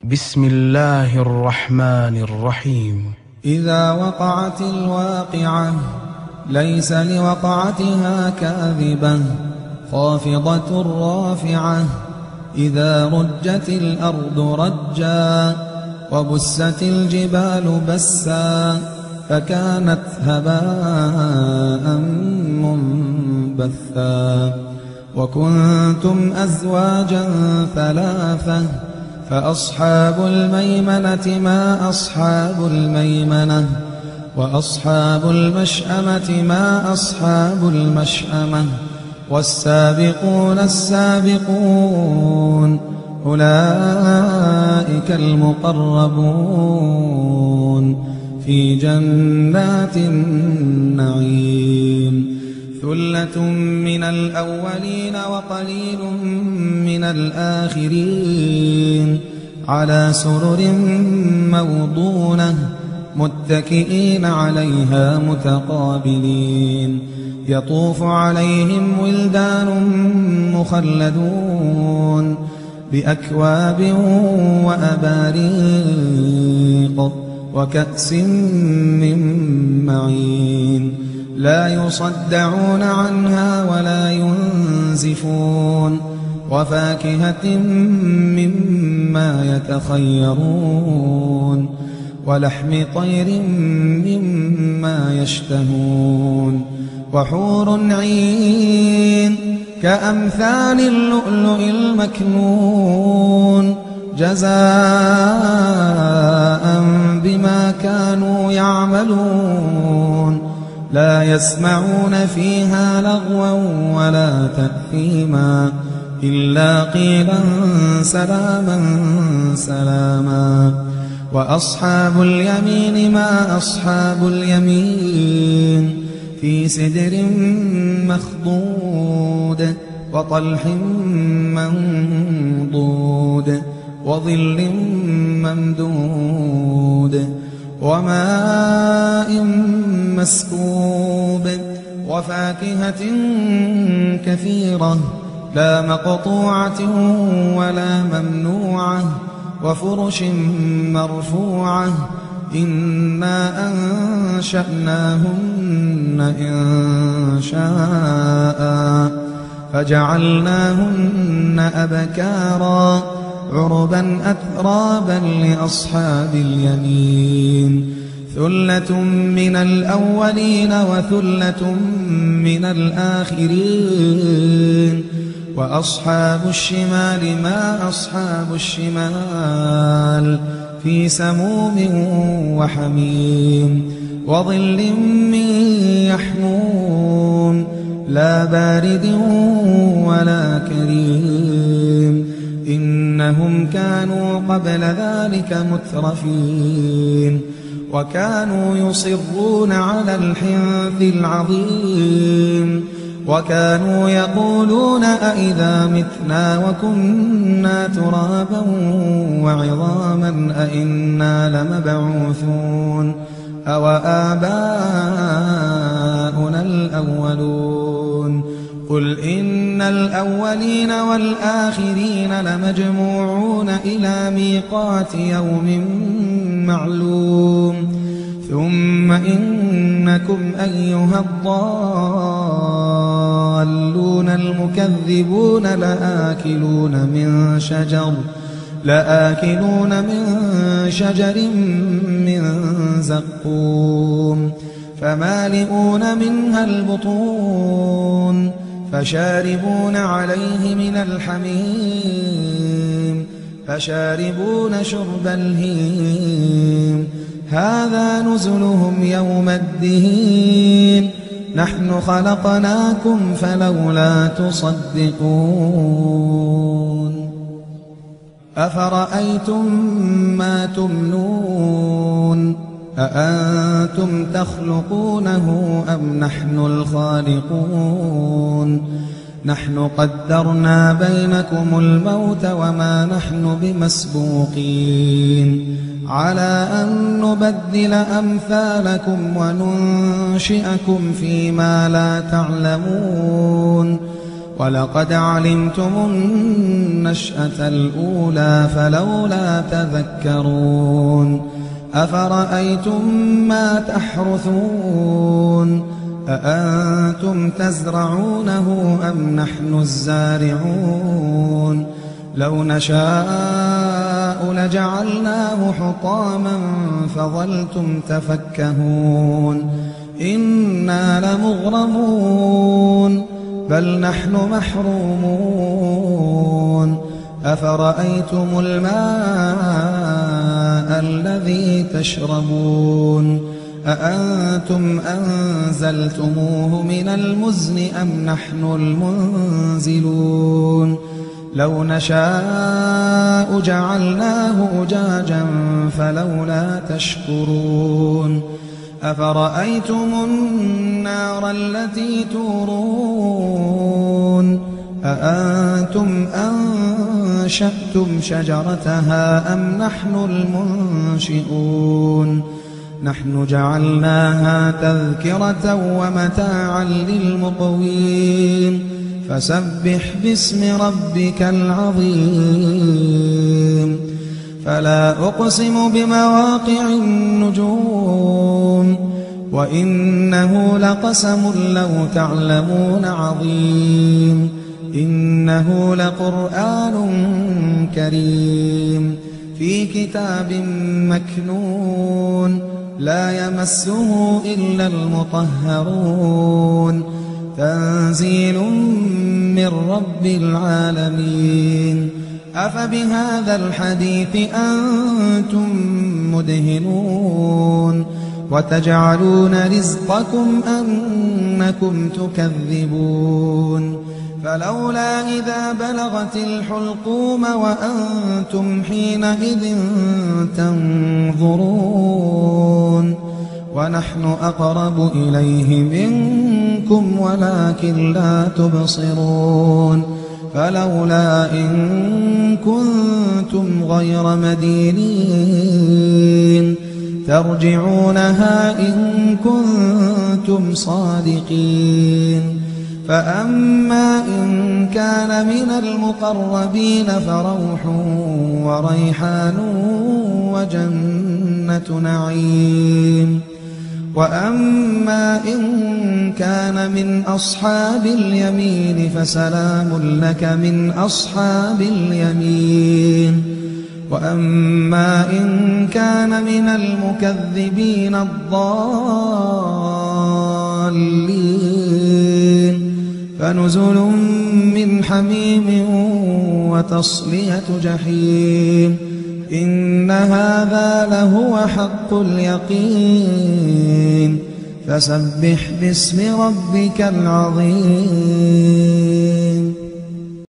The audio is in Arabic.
بسم الله الرحمن الرحيم. إذا وقعت الواقعة ليس لوقعتها كاذبة خافضة رافعة إذا رجت الأرض رجا وبست الجبال بسا فكانت هباء منبثا وكنتم أزواجا ثلاثة فأصحاب الميمنة ما أصحاب الميمنة وأصحاب المشأمة ما أصحاب المشأمة والسابقون السابقون أولئك المقربون في جنات النعيم ثلة من الأولين وقليل من الآخرين على سرر موضونة متكئين عليها متقابلين يطوف عليهم ولدان مخلدون بأكواب وأباريق وكأس من معين لا يصدعون عنها ولا ينزفون وفاكهة مما يتخيرون ولحم طير مما يشتهون وحور عين كأمثال اللؤلؤ المكنون جزاء بما كانوا يعملون لا يسمعون فيها لغوا ولا تأثيما إلا قيلا سلاما سلاما وأصحاب اليمين ما أصحاب اليمين في سدر مخضود وطلح منضود وظل ممدود وماء مسكوب وفاكهة كثيرة لا مقطوعة ولا ممنوعة وفرش مرفوعة إنا أنشأناهن إنشاء فجعلناهن أبكارا عربا أترابا لأصحاب اليمين ثلة من الأولين وثلة من الآخرين وأصحاب الشمال ما أصحاب الشمال في سموم وحميم وظل من يحموم لا بارد ولا كريم إنهم كانوا قبل ذلك مترفين وكانوا يصرون على الحنث العظيم وكانوا يقولون أئذا متنا وكنا ترابا وعظاما أئنا لمبعوثون أو آباؤنا الأولون قل إن الأولين والآخرين لمجموعون إلى ميقات يوم معلوم ثم إنكم أيها الضالون المكذبون لآكلون من شجر من زقوم فمالئون منها البطون فشاربون عليه من الحميم فشاربون شرب الهيم هذا نزلهم يوم الدين نحن خلقناكم فلولا تصدقون أفرأيتم ما تمنون أأنتم تخلقونه أم نحن الخالقون نحن قدرنا بينكم الموت وما نحن بمسبوقين على أن نبدل أمثالكم وننشئكم فيما لا تعلمون ولقد علمتم النشأة الأولى فلولا تذكرون أفرأيتم ما تحرثون أأنتم تزرعونه أم نحن الزارعون لو نشاء لجعلناه حطاما فظلتم تفكهون إنا لمغرمون بل نحن محرومون أفرأيتم الماء الذي تشربون أأنتم أنزلتموه من المزن أم نحن المنزلون لو نشاء جعلناه أجاجا فلولا تشكرون أفرأيتم النار التي تورون أأنتم أنشأتم شجرتها أم نحن المنشئون نحن جعلناها تذكرة ومتاعا للمقوين فسبح باسم ربك العظيم فلا أقسم بمواقع النجوم وإنه لقسم لو تعلمون عظيم إنه لقرآن كريم في كتاب مكنون لا يمسه إلا المطهرون تنزيل من رب العالمين أفبهذا الحديث أنتم مدهنون وتجعلون رزقكم أنكم تكذبون فلولا إذا بلغت الحلقوم وأنتم حينئذ تنظرون ونحن أقرب إليه منكم ولكن لا تبصرون فلولا إن كنتم غير مدينين ترجعونها إن كنتم صادقين فأما إن كان من المقربين فروح وريحان وجنة نعيم وأما إن كان من أصحاب اليمين فسلام لك من أصحاب اليمين وأما إن كان من المكذبين الضالين فنزل من حميم وتصلية جحيم إن هذا لهو حق اليقين فسبح باسم ربك العظيم